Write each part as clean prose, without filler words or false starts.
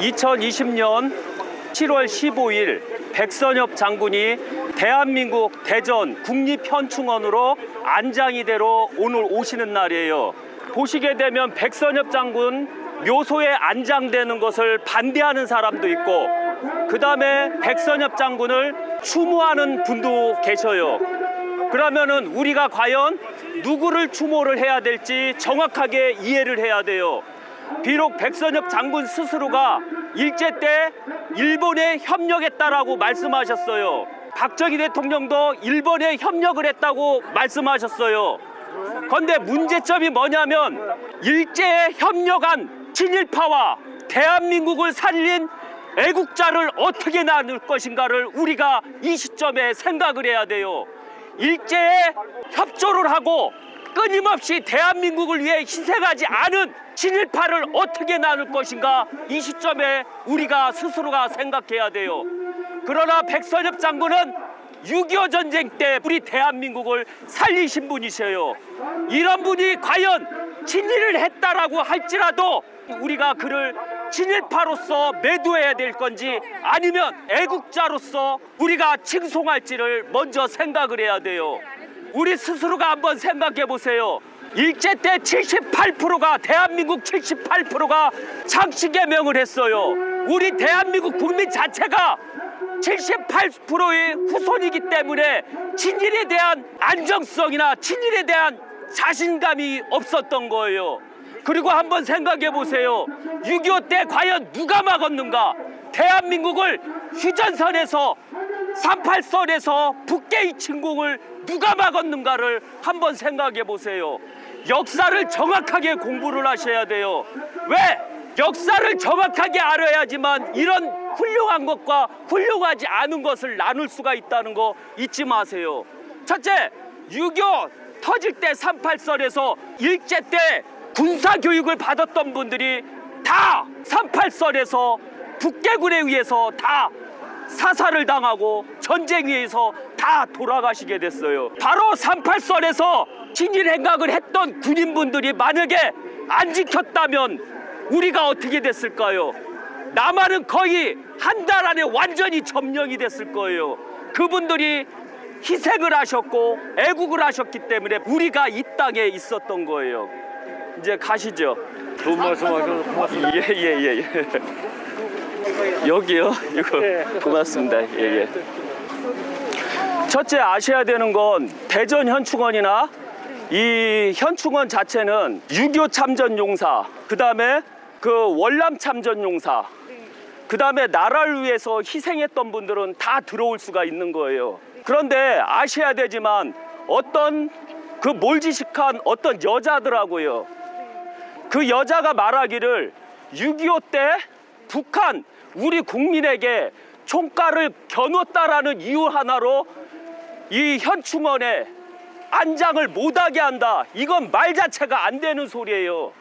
2020년 7월 15일 백선엽 장군이 대한민국 대전 국립현충원으로 안장이대로 오늘 오시는 날이에요. 보시게 되면 백선엽 장군 묘소에 안장되는 것을 반대하는 사람도 있고, 그 다음에 백선엽 장군을 추모하는 분도 계셔요. 그러면은 우리가 과연 누구를 추모를 해야 될지 정확하게 이해를 해야 돼요. 비록 백선엽 장군 스스로가 일제 때 일본에 협력했다라고 말씀하셨어요. 박정희 대통령도 일본에 협력을 했다고 말씀하셨어요. 그런데 문제점이 뭐냐면 일제에 협력한 친일파와 대한민국을 살린 애국자를 어떻게 나눌 것인가를 우리가 이 시점에 생각을 해야 돼요. 일제에 협조를 하고 끊임없이 대한민국을 위해 희생하지 않은 친일파를 어떻게 나눌 것인가, 이 시점에 우리가 스스로가 생각해야 돼요. 그러나 백선엽 장군은 6.25 전쟁 때 우리 대한민국을 살리신 분이셔요. 이런 분이 과연 친일을 했다라고 할지라도 우리가 그를 친일파로서 매도해야 될 건지 아니면 애국자로서 우리가 칭송할지를 먼저 생각을 해야 돼요. 우리 스스로가 한번 생각해 보세요. 일제 때 78%가 대한민국 78%가 창씨개명을 했어요. 우리 대한민국 국민 자체가 78%의 후손이기 때문에 친일에 대한 안정성이나 친일에 대한 자신감이 없었던 거예요. 그리고 한번 생각해 보세요. 6.25 때 과연 누가 막았는가? 대한민국을 휴전선에서 38선에서 북계의 침공을 누가 막았는가를 한번 생각해 보세요. 역사를 정확하게 공부를 하셔야 돼요. 왜? 역사를 정확하게 알아야지만 이런 훌륭한 것과 훌륭하지 않은 것을 나눌 수가 있다는 거 잊지 마세요. 첫째, 6.25 터질 때 38선에서 일제 때 군사교육을 받았던 분들이 다 38선에서 북계군에 의해서 다 사살을 당하고 전쟁에 의해서 다 돌아가시게 됐어요. 바로 38선에서 친일 행각을 했던 군인분들이 만약에 안 지켰다면 우리가 어떻게 됐을까요? 남한은 거의 한 달 안에 완전히 점령이 됐을 거예요. 그분들이 희생을 하셨고 애국을 하셨기 때문에 우리가 이 땅에 있었던 거예요. 이제 가시죠. 좋은 말씀하셔서 고맙습니다. 예. 여기요? 이거 고맙습니다. 예. 첫째 아셔야 되는 건 대전 현충원이나 이 현충원 자체는 6.25 참전용사, 그 다음에 그 월남 참전용사, 그 다음에 나라를 위해서 희생했던 분들은 다 들어올 수가 있는 거예요. 그런데 아셔야 되지만 어떤 그 몰지식한 어떤 여자더라고요. 그 여자가 말하기를 6.25 때 북한 우리 국민에게 총가를 겨눴다라는 이유 하나로 이 현충원에 안장을 못하게 한다. 이건 말 자체가 안 되는 소리예요.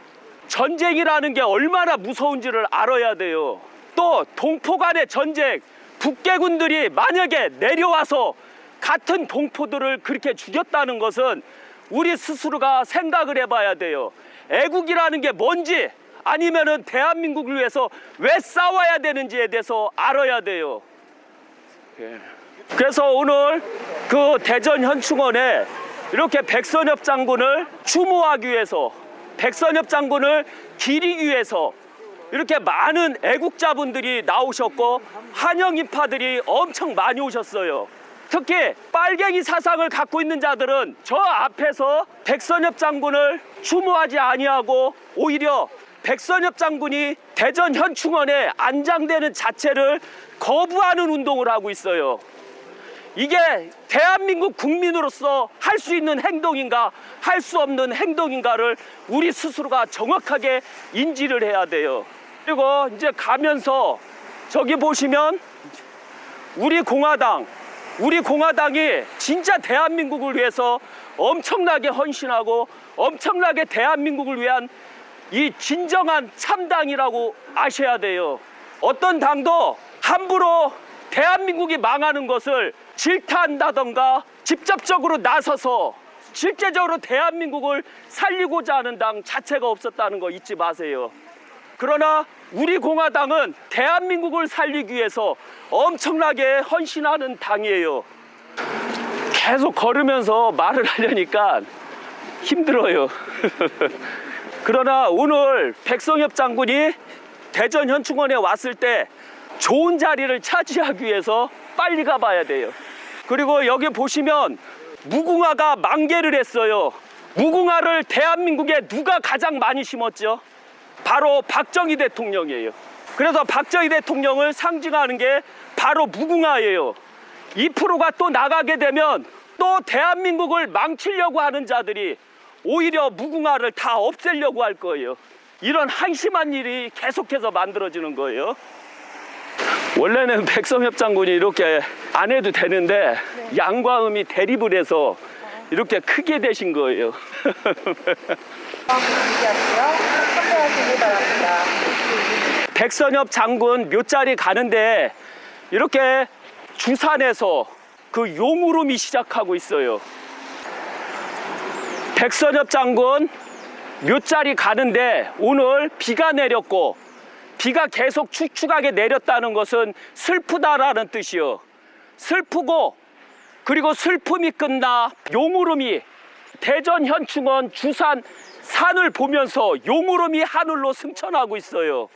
전쟁이라는 게 얼마나 무서운지를 알아야 돼요. 또 동포 간의 전쟁, 북계군들이 만약에 내려와서 같은 동포들을 그렇게 죽였다는 것은 우리 스스로가 생각을 해봐야 돼요. 애국이라는 게 뭔지, 아니면은 대한민국을 위해서 왜 싸워야 되는지에 대해서 알아야 돼요. 그래서 오늘 그 대전 현충원에 이렇게 백선엽 장군을 추모하기 위해서, 백선엽 장군을 기리기 위해서 이렇게 많은 애국자분들이 나오셨고 한영인파들이 엄청 많이 오셨어요. 특히 빨갱이 사상을 갖고 있는 자들은 저 앞에서 백선엽 장군을 추모하지 아니하고 오히려 백선엽 장군이 대전 현충원에 안장되는 자체를 거부하는 운동을 하고 있어요. 이게 대한민국 국민으로서 할 수 있는 행동인가, 할 수 없는 행동인가를 우리 스스로가 정확하게 인지를 해야 돼요. 그리고 이제 가면서 저기 보시면 우리 공화당이 진짜 대한민국을 위해서 엄청나게 헌신하고 엄청나게 대한민국을 위한 이 진정한 참당이라고 아셔야 돼요. 어떤 당도 함부로 대한민국이 망하는 것을 질타한다던가 직접적으로 나서서 실제적으로 대한민국을 살리고자 하는 당 자체가 없었다는 거 잊지 마세요. 그러나 우리 공화당은 대한민국을 살리기 위해서 엄청나게 헌신하는 당이에요. 계속 걸으면서 말을 하려니까 힘들어요. 그러나 오늘 백성엽 장군이 대전 현충원에 왔을 때 좋은 자리를 차지하기 위해서 빨리 가봐야 돼요. 그리고 여기 보시면 무궁화가 만개를 했어요. 무궁화를 대한민국에 누가 가장 많이 심었죠? 바로 박정희 대통령이에요. 그래서 박정희 대통령을 상징하는 게 바로 무궁화예요. 이 프로가 또 나가게 되면 또 대한민국을 망치려고 하는 자들이 오히려 무궁화를 다 없애려고 할 거예요. 이런 한심한 일이 계속해서 만들어지는 거예요. 원래는 백성엽 장군이 이렇게 안 해도 되는데 양과 음이 대립을 해서 이렇게 크게 되신 거예요. 참여하시기 바랍니다. 백선엽 장군 묘자리 가는데 이렇게 주산에서 그 용우름이 시작하고 있어요. 백선엽 장군 묘자리 가는데 오늘 비가 내렸고 비가 계속 축축하게 내렸다는 것은 슬프다라는 뜻이요. 슬프고 그리고 슬픔이 끝나 용우름이 대전 현충원 주산 산을 보면서 용우름이 하늘로 승천하고 있어요.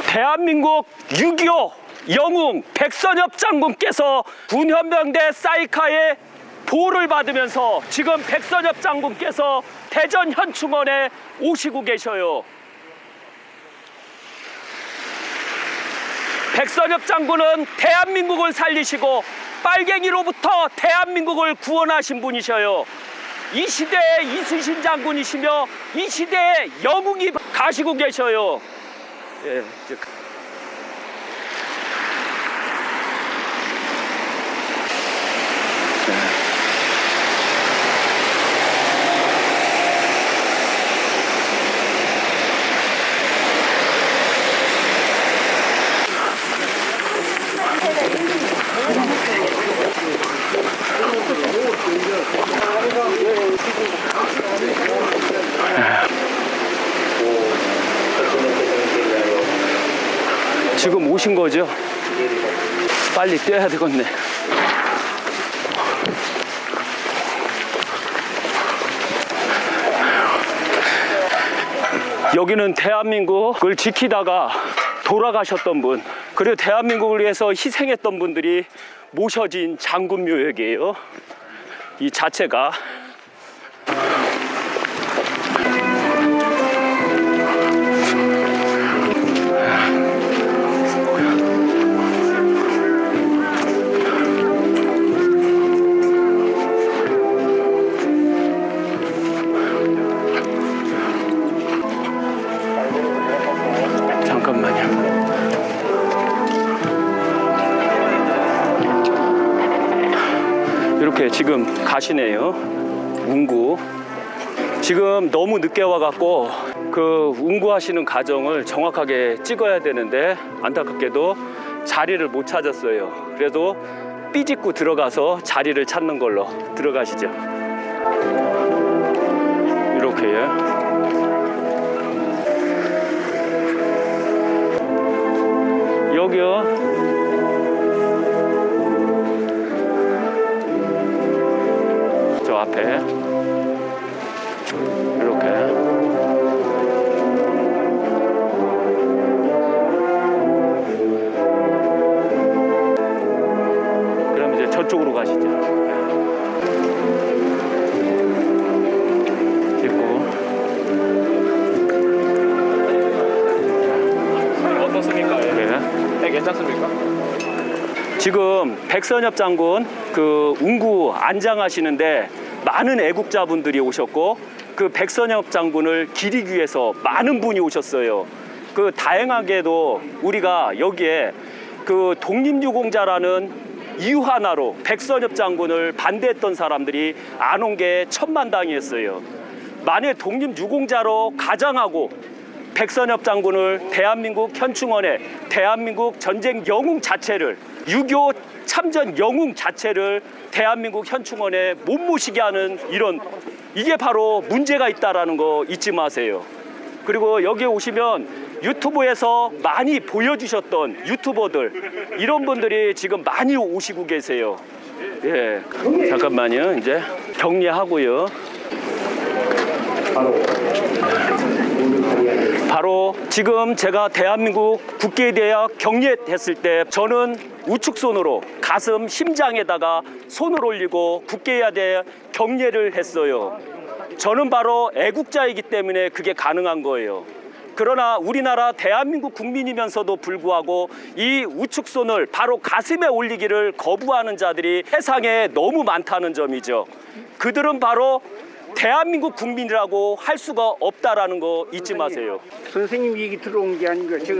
대한민국 6.25 영웅 백선엽 장군께서 군현병대 사이카의 보호를 받으면서 지금 백선엽 장군께서 대전 현충원에 오시고 계셔요. 백선엽 장군은 대한민국을 살리시고 빨갱이로부터 대한민국을 구원하신 분이셔요. 이 시대의 이순신 장군이시며 이 시대의 영웅이 가시고 계셔요. 예, 지금 오신 거죠? 빨리 뛰어야 되겠네. 여기는 대한민국을 지키다가 돌아가셨던 분, 그리고 대한민국을 위해서 희생했던 분들이 모셔진 장군묘역이에요. 이 자체가. 이렇게 지금 가시네요. 운구. 지금 너무 늦게 와갖고 그 운구하시는 과정을 정확하게 찍어야 되는데 안타깝게도 자리를 못 찾았어요. 그래도 삐짓고 들어가서 자리를 찾는 걸로. 들어가시죠. 이렇게. 여기요. 저 앞에 이렇게. 그럼 이제 저쪽으로 가시죠. 찍고. 어떻습니까? 네, 괜찮습니까? 지금 백선엽 장군 그 운구 안장하시는데 많은 애국자분들이 오셨고 그 백선엽 장군을 기리기 위해서 많은 분이 오셨어요. 그 다행하게도 우리가 여기에 그 독립유공자라는 이유 하나로 백선엽 장군을 반대했던 사람들이 안 온 게 천만당이었어요. 만약 독립유공자로 가장하고 백선엽 장군을 대한민국 현충원에 대한민국 전쟁 영웅 자체를 6.25 참전 영웅 자체를 대한민국 현충원에 못 모시게 하는 이런 이게 바로 문제가 있다라는 거 잊지 마세요. 그리고 여기에 오시면 유튜브에서 많이 보여주셨던 유튜버들 이런 분들이 지금 많이 오시고 계세요. 예, 잠깐만요. 이제 격리하고요. 바로 지금 제가 대한민국 국계대학 격리했을 때 저는 우측손으로 가슴 심장에다가 손을 올리고 국계대학 격리를 했어요. 저는 바로 애국자이기 때문에 그게 가능한 거예요. 그러나 우리나라 대한민국 국민이면서도 불구하고 이 우측손을 바로 가슴에 올리기를 거부하는 자들이 세상에 너무 많다는 점이죠. 그들은 바로 대한민국 국민이라고 할 수가 없다라는 거 잊지 마세요. 선생님 얘기 들어온 게 아니고 저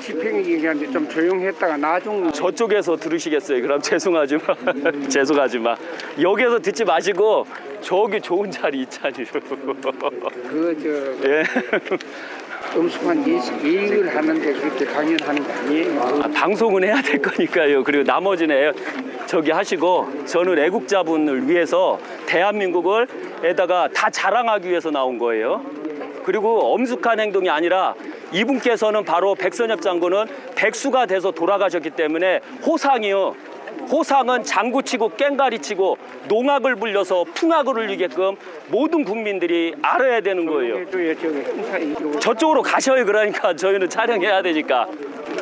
집행 얘기하는데 좀 조용했다가 나중 저쪽에서 들으시겠어요. 그럼 죄송하지만 죄송하지만 여기에서 듣지 마시고 저기 좋은 자리 있잖아요. 예. 엄숙한 예의를 하는데 그렇게 강연하는 거 아니에요? 방송은 해야 될 거니까요. 그리고 나머지는 저기 하시고 저는 애국자분을 위해서 대한민국을 에다가 다 자랑하기 위해서 나온 거예요. 그리고 엄숙한 행동이 아니라 이분께서는 바로 백선엽 장군은 백수가 돼서 돌아가셨기 때문에 호상이요. 호상은 장구치고 깽가리치고 농악을 불려서 풍악을 울리게끔 모든 국민들이 알아야 되는 거예요. 저쪽으로 가셔요. 그러니까 저희는 촬영해야 되니까.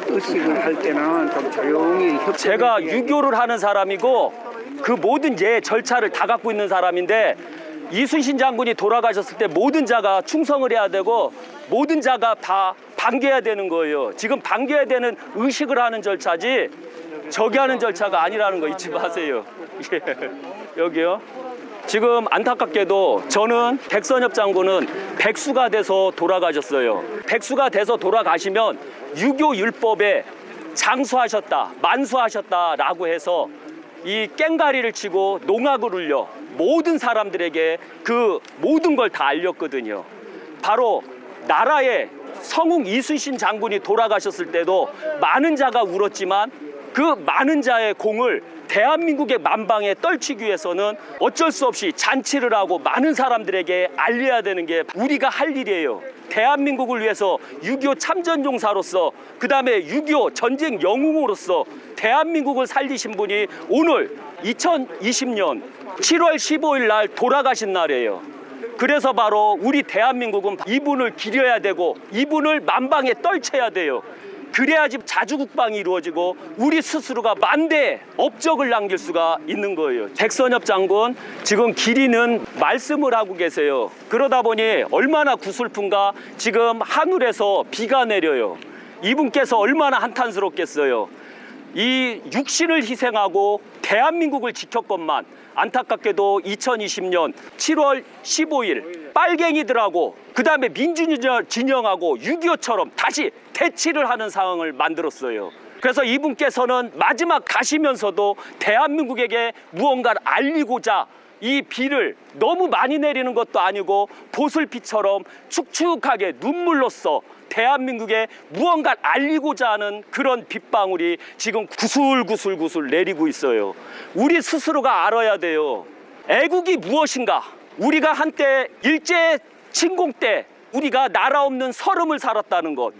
의식을 할 때는 좀 조용히 제가 유교를 하는 사람이고 그 모든 절차를 다 갖고 있는 사람인데 이순신 장군이 돌아가셨을 때 모든 자가 충성을 해야 되고 모든 자가 다 반겨야 되는 거예요. 지금 반겨야 되는 의식을 하는 절차지 저기 하는 절차가 아니라는 거 잊지 마세요. 여기요. 지금 안타깝게도 저는 백선엽 장군은 백수가 돼서 돌아가셨어요. 백수가 돼서 돌아가시면 유교 율법에 장수하셨다, 만수하셨다라고 해서 이 깽가리를 치고 농악을 울려 모든 사람들에게 그 모든 걸 다 알렸거든요. 바로 나라의 성웅 이순신 장군이 돌아가셨을 때도 많은 자가 울었지만 그 많은 자의 공을 대한민국의 만방에 떨치기 위해서는 어쩔 수 없이 잔치를 하고 많은 사람들에게 알려야 되는 게 우리가 할 일이에요. 대한민국을 위해서 6.25 참전용사로서 그 다음에 6.25 전쟁 영웅으로서 대한민국을 살리신 분이 오늘 2020년 7월 15일 날 돌아가신 날이에요. 그래서 바로 우리 대한민국은 이분을 기려야 되고 이분을 만방에 떨쳐야 돼요. 그래야지 자주국방이 이루어지고 우리 스스로가 만대의 업적을 남길 수가 있는 거예요. 백선엽 장군 지금 기리는 말씀을 하고 계세요. 그러다 보니 얼마나 구슬픈가. 지금 하늘에서 비가 내려요. 이분께서 얼마나 한탄스럽겠어요. 이 육신을 희생하고 대한민국을 지켰건만 안타깝게도 2020년 7월 15일 빨갱이들하고 그 다음에 민주진영하고 6.25처럼 다시 대치를 하는 상황을 만들었어요. 그래서 이분께서는 마지막 가시면서도 대한민국에게 무언가를 알리고자 이 비를 너무 많이 내리는 것도 아니고 보슬비처럼 축축하게 눈물로써 대한민국에 무언가를 알리고자 하는 그런 빗방울이 지금 구슬구슬구슬 내리고 있어요. 우리 스스로가 알아야 돼요. 애국이 무엇인가? 우리가 한때 일제 침공 때 우리가 나라 없는 서름을 살았다는 것,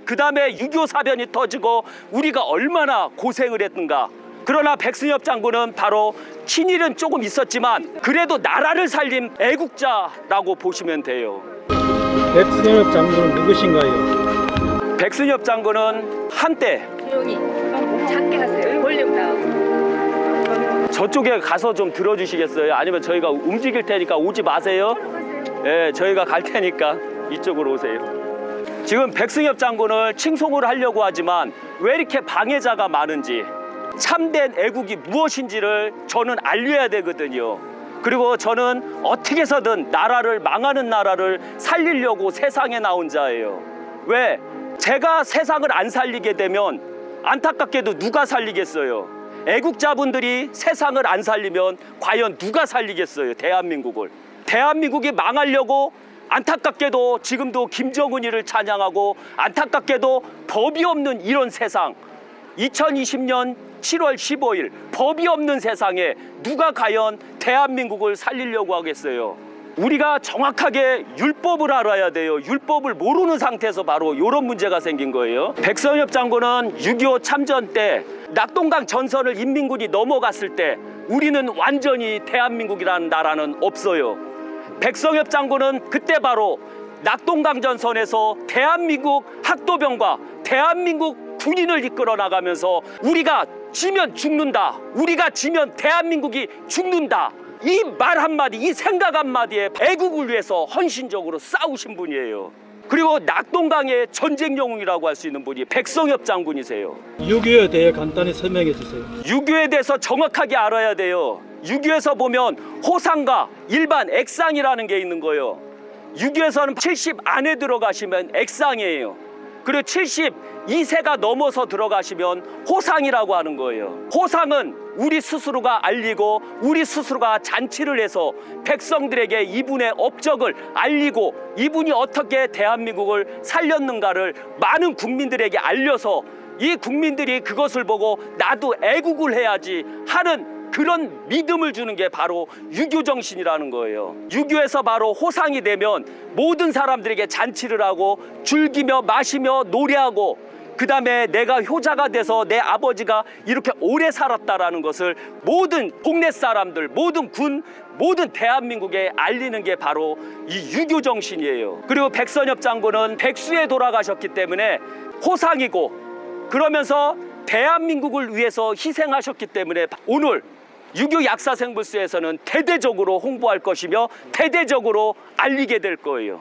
그 다음에 6.25 사변이 터지고 우리가 얼마나 고생을 했는가. 그러나 백선엽 장군은 바로 친일은 조금 있었지만 그래도 나라를 살린 애국자라고 보시면 돼요. 백선엽 장군은 누구신가요? 백선엽 장군은 한때 조용히 작게 하세요. 볼륨 다운. 저쪽에 가서 좀 들어주시겠어요? 아니면 저희가 움직일 테니까 오지 마세요. 예, 저희가 갈 테니까 이쪽으로 오세요. 지금 백선엽 장군을 칭송을 하려고 하지만 왜 이렇게 방해자가 많은지, 참된 애국이 무엇인지를 저는 알려야 되거든요. 그리고 저는 어떻게 해서든 나라를, 망하는 나라를 살리려고 세상에 나온 자예요. 왜? 제가 세상을 안 살리게 되면 안타깝게도 누가 살리겠어요? 애국자분들이 세상을 안 살리면 과연 누가 살리겠어요? 대한민국을. 대한민국이 망하려고 안타깝게도 지금도 김정은이를 찬양하고 안타깝게도 법이 없는 이런 세상 2020년 7월 15일 법이 없는 세상에 누가 과연 대한민국을 살리려고 하겠어요. 우리가 정확하게 율법을 알아야 돼요. 율법을 모르는 상태에서 바로 이런 문제가 생긴 거예요. 백선엽 장군은 6.25 참전 때 낙동강 전선을 인민군이 넘어갔을 때 우리는 완전히 대한민국이라는 나라는 없어요. 백선엽 장군은 그때 바로 낙동강 전선에서 대한민국 학도병과 대한민국 군인을 이끌어 나가면서 우리가 지면 죽는다, 우리가 지면 대한민국이 죽는다, 이 말 한마디, 이 생각 한마디에 애국을 위해서 헌신적으로 싸우신 분이에요. 그리고 낙동강의 전쟁 영웅이라고 할 수 있는 분이 백선엽 장군이세요. 6.25에 대해 간단히 설명해 주세요. 6.25에 대해서 정확하게 알아야 돼요. 6.25에서 보면 호상과 일반 액상이라는 게 있는 거예요. 6.25에서는 70 안에 들어가시면 액상이에요. 그리고 72세가 넘어서 들어가시면 호상이라고 하는 거예요. 호상은 우리 스스로가 알리고 우리 스스로가 잔치를 해서 백성들에게 이분의 업적을 알리고 이분이 어떻게 대한민국을 살렸는가를 많은 국민들에게 알려서 이 국민들이 그것을 보고 나도 애국을 해야지 하는 그런 믿음을 주는 게 바로 유교 정신이라는 거예요. 유교에서 바로 호상이 되면 모든 사람들에게 잔치를 하고 즐기며 마시며 노래하고 그 다음에 내가 효자가 돼서 내 아버지가 이렇게 오래 살았다라는 것을 모든 동네 사람들, 모든 군, 모든 대한민국에 알리는 게 바로 이 유교 정신이에요. 그리고 백선엽 장군은 백수에 돌아가셨기 때문에 호상이고 그러면서 대한민국을 위해서 희생하셨기 때문에 오늘 6.25 약사생불수에서는 대대적으로 홍보할 것이며 대대적으로 알리게 될 거예요.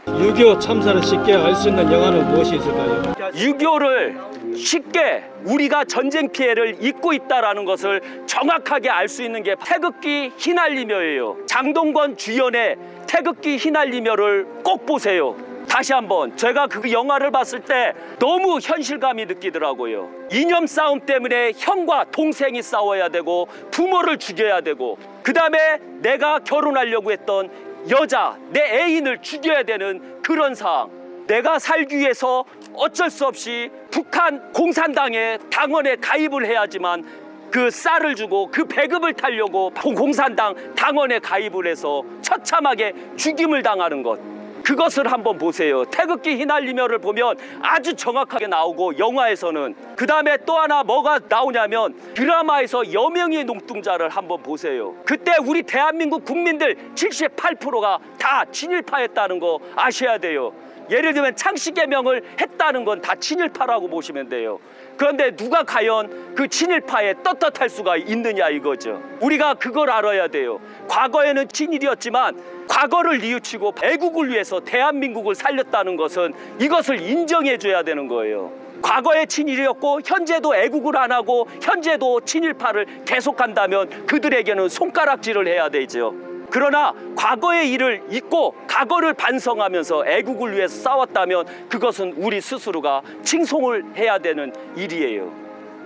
6.25 참사를 쉽게 알 수 있는 영화는 무엇이 있을까요? 6.25를 쉽게 우리가 전쟁 피해를 입고 있다는 것을 정확하게 알 수 있는 게 태극기 휘날리며예요. 장동건 주연의 태극기 휘날리며를 꼭 보세요. 다시 한번 제가 그 영화를 봤을 때 너무 현실감이 느끼더라고요. 이념 싸움 때문에 형과 동생이 싸워야 되고 부모를 죽여야 되고 그 다음에 내가 결혼하려고 했던 여자, 내 애인을 죽여야 되는 그런 상황. 내가 살기 위해서 어쩔 수 없이 북한 공산당의 당원에 가입을 해야지만 그 쌀을 주고 그 배급을 타려고 공산당 당원에 가입을 해서 처참하게 죽임을 당하는 것. 그것을 한번 보세요. 태극기 휘날리며를 보면 아주 정확하게 나오고 영화에서는 그 다음에 또 하나 뭐가 나오냐면 드라마에서 여명의 눈동자를 한번 보세요. 그때 우리 대한민국 국민들 78%가 다 친일파였다는 거 아셔야 돼요. 예를 들면 창씨개명을 했다는 건 다 친일파라고 보시면 돼요. 그런데 누가 과연 그 친일파에 떳떳할 수가 있느냐 이거죠. 우리가 그걸 알아야 돼요. 과거에는 친일이었지만 과거를 뉘우치고 애국을 위해서 대한민국을 살렸다는 것은 이것을 인정해 줘야 되는 거예요. 과거에 친일이었고 현재도 애국을 안 하고 현재도 친일파를 계속한다면 그들에게는 손가락질을 해야 되죠. 그러나 과거의 일을 잊고 과거를 반성하면서 애국을 위해서 싸웠다면 그것은 우리 스스로가 칭송을 해야 되는 일이에요.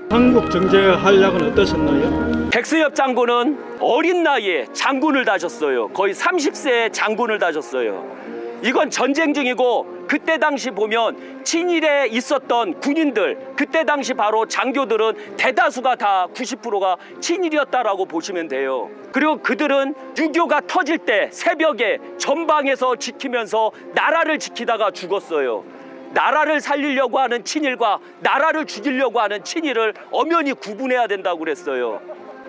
한국 정제의 활약은 어떠셨나요? 백선엽 장군은 어린 나이에 장군을 다셨어요. 거의 30세에 장군을 다셨어요. 이건 전쟁 중이고 그때 당시 보면 친일에 있었던 군인들 그때 당시 바로 장교들은 대다수가 다 90%가 친일이었다라고 보시면 돼요. 그리고 그들은 6.25가 터질 때 새벽에 전방에서 지키면서 나라를 지키다가 죽었어요. 나라를 살리려고 하는 친일과 나라를 죽이려고 하는 친일을 엄연히 구분해야 된다고 그랬어요.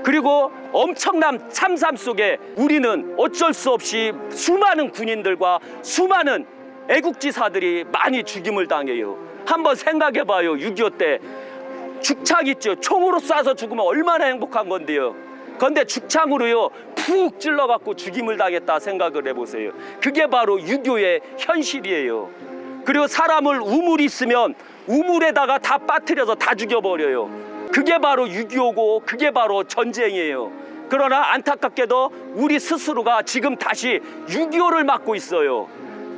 그리고 엄청난 참담 속에 우리는 어쩔 수 없이 수많은 군인들과 수많은 애국지사들이 많이 죽임을 당해요. 한번 생각해봐요. 6.25 때 죽창 있죠. 총으로 쏴서 죽으면 얼마나 행복한 건데요. 그런데 죽창으로요 푹 찔러갖고 죽임을 당했다 생각을 해보세요. 그게 바로 6.25의 현실이에요. 그리고 사람을 우물이 있으면 우물에다가 다 빠뜨려서 다 죽여버려요. 그게 바로 6.25고 그게 바로 전쟁이에요. 그러나 안타깝게도 우리 스스로가 지금 다시 6.25를 맞고 있어요.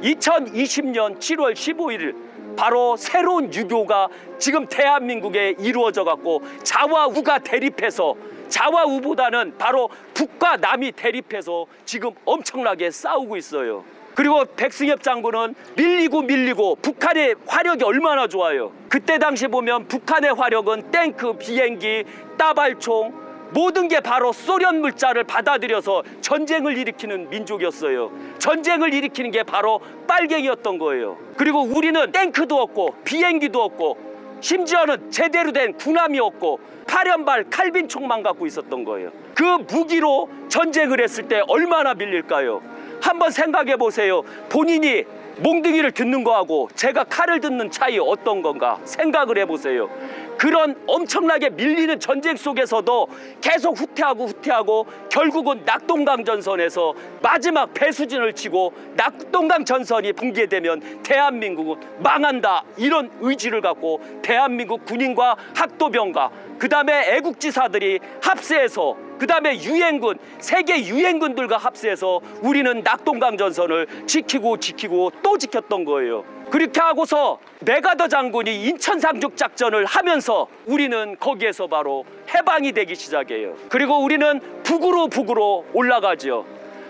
2020년 7월 15일 바로 새로운 6.25가 지금 대한민국에 이루어져 갖고 좌와 우가 대립해서 좌와 우보다는 바로 북과 남이 대립해서 지금 엄청나게 싸우고 있어요. 그리고 백승엽 장군은 밀리고 북한의 화력이 얼마나 좋아요. 그때 당시 보면 북한의 화력은 탱크, 비행기, 따발총 모든 게 바로 소련 물자를 받아들여서 전쟁을 일으키는 민족이었어요. 전쟁을 일으키는 게 바로 빨갱이였던 거예요. 그리고 우리는 탱크도 없고 비행기도 없고 심지어는 제대로 된 군함이 없고 8연발 칼빈총만 갖고 있었던 거예요. 그 무기로 전쟁을 했을 때 얼마나 밀릴까요? 한번 생각해 보세요. 본인이 몽둥이를 듣는 거하고 제가 칼을 듣는 차이 어떤 건가 생각을 해보세요. 그런 엄청나게 밀리는 전쟁 속에서도 계속 후퇴하고 결국은 낙동강전선에서 마지막 배수진을 치고 낙동강전선이 붕괴되면 대한민국은 망한다, 이런 의지를 갖고 대한민국 군인과 학도병과 그 다음에 애국지사들이 합세해서 그 다음에 유엔군, 세계 유엔군들과 합세해서 우리는 낙동강전선을 지키고 또 지켰던 거예요. 그렇게 하고서 메가더 장군이 인천상륙작전을 하면서 우리는 거기에서 바로 해방이 되기 시작해요. 그리고 우리는 북으로 올라가죠.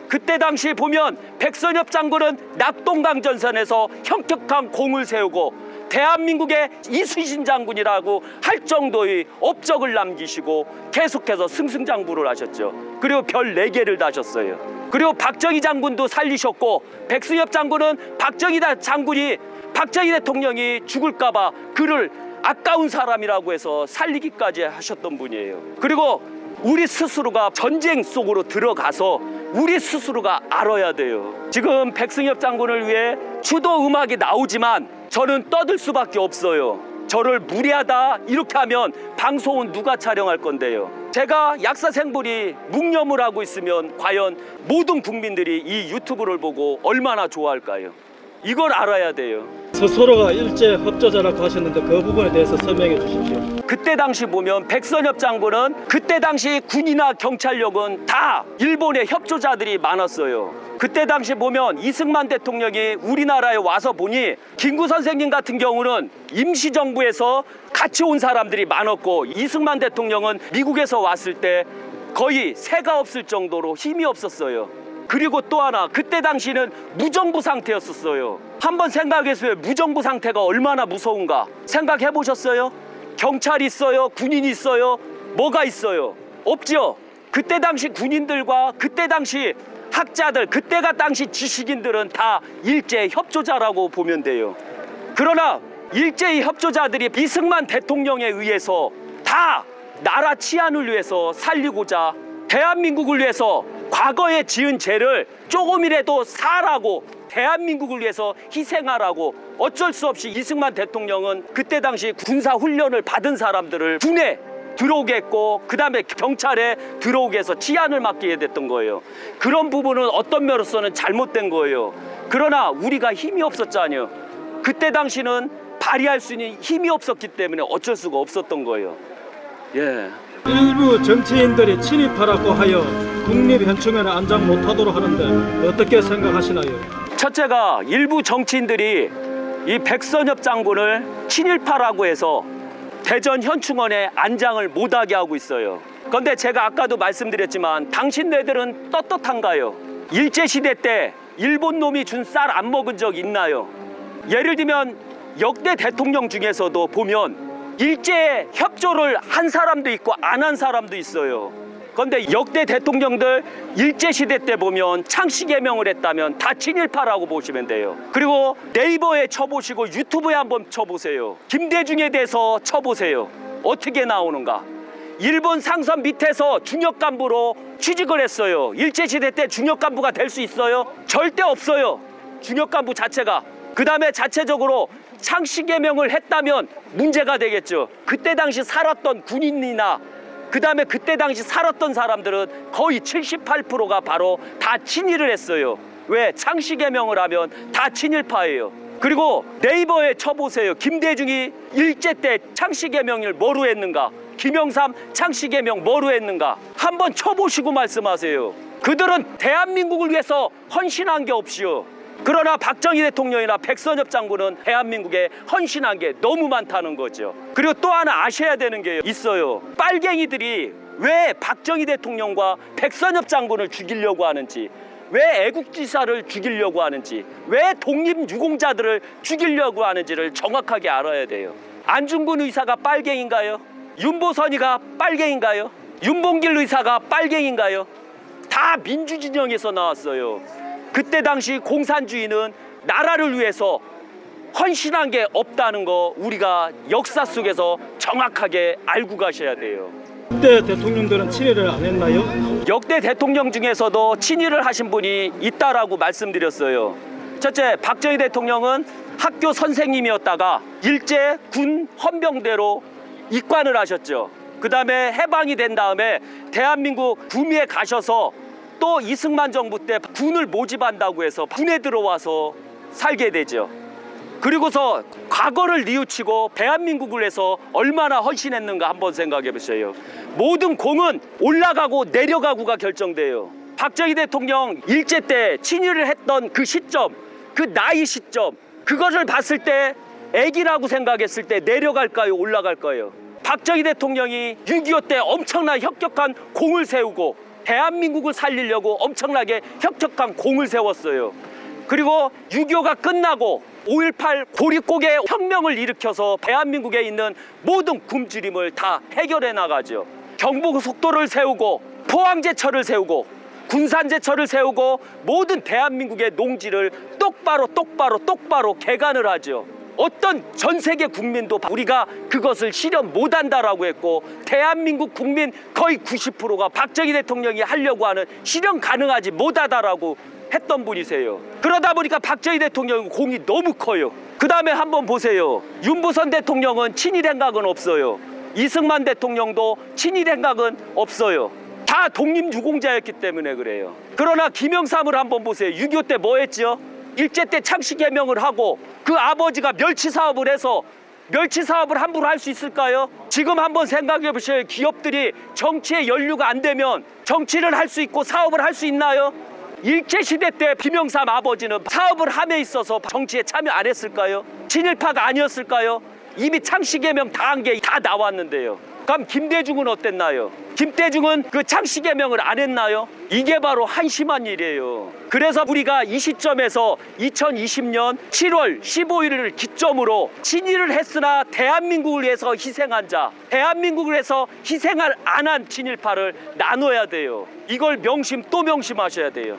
그때 당시 보면 백선엽 장군은 낙동강전선에서 현격한 공을 세우고 대한민국의 이순신 장군이라고 할 정도의 업적을 남기시고 계속해서 승승장구를 하셨죠. 그리고 별 4개를 다셨어요. 그리고 박정희 장군도 살리셨고 백승엽 장군은 박정희 대통령이 죽을까봐 그를 아까운 사람이라고 해서 살리기까지 하셨던 분이에요. 그리고 우리 스스로가 전쟁 속으로 들어가서 우리 스스로가 알아야 돼요. 지금 백승엽 장군을 위해 추도 음악이 나오지만 저는 떠들 수밖에 없어요. 저를 무례하다 이렇게 하면 방송은 누가 촬영할 건데요. 제가 약사생불이 묵념을 하고 있으면 과연 모든 국민들이 이 유튜브를 보고 얼마나 좋아할까요? 이걸 알아야 돼요. 스스로가 일제 협조자라고 하셨는데 그 부분에 대해서 설명해 주십시오. 그때 당시 보면 백선엽 장군은 그때 당시 군이나 경찰력은 다 일본의 협조자들이 많았어요. 그때 당시 보면 이승만 대통령이 우리나라에 와서 보니 김구 선생님 같은 경우는 임시정부에서 같이 온 사람들이 많았고 이승만 대통령은 미국에서 왔을 때 거의 새가 없을 정도로 힘이 없었어요. 그리고 또 하나, 그때 당시는 무정부 상태였었어요. 한번 생각해보세요. 무정부 상태가 얼마나 무서운가 생각해 보셨어요? 경찰이 있어요? 군인이 있어요? 뭐가 있어요? 없죠. 그때 당시 군인들과 그때 당시 학자들, 그때가 당시 지식인들은 다 일제 협조자라고 보면 돼요. 그러나 일제의 협조자들이 이승만 대통령에 의해서 다 나라 치안을 위해서 살리고자 대한민국을 위해서 과거에 지은 죄를 조금이라도 사라고 대한민국을 위해서 희생하라고 어쩔 수 없이 이승만 대통령은 그때 당시 군사훈련을 받은 사람들을 군에 들어오게 했고 그 다음에 경찰에 들어오게 해서 치안을 맡기게 됐던 거예요. 그런 부분은 어떤 면으로서는 잘못된 거예요. 그러나 우리가 힘이 없었잖아요. 그때 당시는 발휘할 수 있는 힘이 없었기 때문에 어쩔 수가 없었던 거예요. 예. 일부 정치인들이 친일파라고 하여 국립현충원에 안장 못하도록 하는데 어떻게 생각하시나요? 첫째가 일부 정치인들이 이 백선엽 장군을 친일파라고 해서 대전 현충원에 안장을 못하게 하고 있어요. 그런데 제가 아까도 말씀드렸지만 당신네들은 떳떳한가요? 일제시대 때 일본 놈이 준 쌀 안 먹은 적 있나요? 예를 들면 역대 대통령 중에서도 보면 일제에 협조를 한 사람도 있고 안 한 사람도 있어요. 그런데 역대 대통령들 일제시대 때 보면 창씨개명을 했다면 다 친일파라고 보시면 돼요. 그리고 네이버에 쳐보시고 유튜브에 한번 쳐보세요. 김대중에 대해서 쳐보세요. 어떻게 나오는가. 일본 상선 밑에서 중역간부로 취직을 했어요. 일제시대 때 중역간부가 될 수 있어요? 절대 없어요. 중역간부 자체가. 그 다음에 자체적으로 창씨개명을 했다면 문제가 되겠죠. 그때 당시 살았던 군인이나 그 다음에 그때 당시 살았던 사람들은 거의 78%가 바로 다 친일을 했어요. 왜? 창씨개명을 하면 다 친일파예요. 그리고 네이버에 쳐보세요. 김대중이 일제 때 창씨개명을 뭐로 했는가, 김영삼 창씨개명 뭐로 했는가 한번 쳐보시고 말씀하세요. 그들은 대한민국을 위해서 헌신한 게 없이요. 그러나 박정희 대통령이나 백선엽 장군은 대한민국에 헌신한 게 너무 많다는 거죠. 그리고 또 하나 아셔야 되는 게 있어요. 빨갱이들이 왜 박정희 대통령과 백선엽 장군을 죽이려고 하는지 왜 애국지사를 죽이려고 하는지, 왜 독립유공자들을 죽이려고 하는지를 정확하게 알아야 돼요. 안중근 의사가 빨갱인가요? 윤보선이가 빨갱인가요? 윤봉길 의사가 빨갱인가요? 다 민주진영에서 나왔어요. 그때 당시 공산주의는 나라를 위해서 헌신한 게 없다는 거 우리가 역사 속에서 정확하게 알고 가셔야 돼요. 그때 대통령들은 친일을 안 했나요? 역대 대통령 중에서도 친일을 하신 분이 있다라고 말씀드렸어요. 첫째, 박정희 대통령은 학교 선생님이었다가 일제 군 헌병대로 입관을 하셨죠. 그 다음에 해방이 된 다음에 대한민국 구미에 가셔서 또 이승만 정부 때 군을 모집한다고 해서 군에 들어와서 살게 되죠. 그리고서 과거를 뉘우치고 대한민국을 위해서 얼마나 헌신했는가 한번 생각해 보세요. 모든 공은 올라가고 내려가고가 결정돼요. 박정희 대통령 일제 때 친일을 했던 그 시점, 그 나이 시점, 그것을 봤을 때 애기라고 생각했을 때 내려갈까요? 올라갈까요? 박정희 대통령이 6.25 때 엄청난 혁혁한 공을 세우고 대한민국을 살리려고 엄청나게 혁혁한 공을 세웠어요. 그리고 6.25가 끝나고 5.18 고립고개 혁명을 일으켜서 대한민국에 있는 모든 굶주림을 다 해결해 나가죠. 경부고속도로를 세우고 포항제철을 세우고 군산제철을 세우고 모든 대한민국의 농지를 똑바로 개간을 하죠. 어떤 전 세계 국민도 우리가 그것을 실현 못한다라고 했고 대한민국 국민 거의 90%가 박정희 대통령이 하려고 하는 실현 가능하지 못하다라고 했던 분이세요. 그러다 보니까 박정희 대통령 공이 너무 커요. 그 다음에 한번 보세요. 윤보선 대통령은 친일 행각은 없어요. 이승만 대통령도 친일 행각은 없어요. 다 독립유공자였기 때문에 그래요. 그러나 김영삼을 한번 보세요. 6.25 때 뭐 했죠? 일제 때 창씨개명을 하고 그 아버지가 멸치사업을 해서 멸치사업을 함부로 할 수 있을까요? 지금 한번 생각해 보세요. 기업들이 정치에 연루가 안 되면 정치를 할 수 있고 사업을 할 수 있나요? 일제시대 때 김영삼 아버지는 사업을 함에 있어서 정치에 참여 안 했을까요? 친일파가 아니었을까요? 이미 창씨개명 다 한 게 다 나왔는데요. 그럼 김대중은 어땠나요? 김대중은 그 창씨개명을 안 했나요? 이게 바로 한심한 일이에요. 그래서 우리가 이 시점에서 2020년 7월 15일을 기점으로 친일을 했으나 대한민국을 위해서 희생한 자, 대한민국을 위해서 희생을 안 한 친일파를 나눠야 돼요. 이걸 명심 또 명심하셔야 돼요.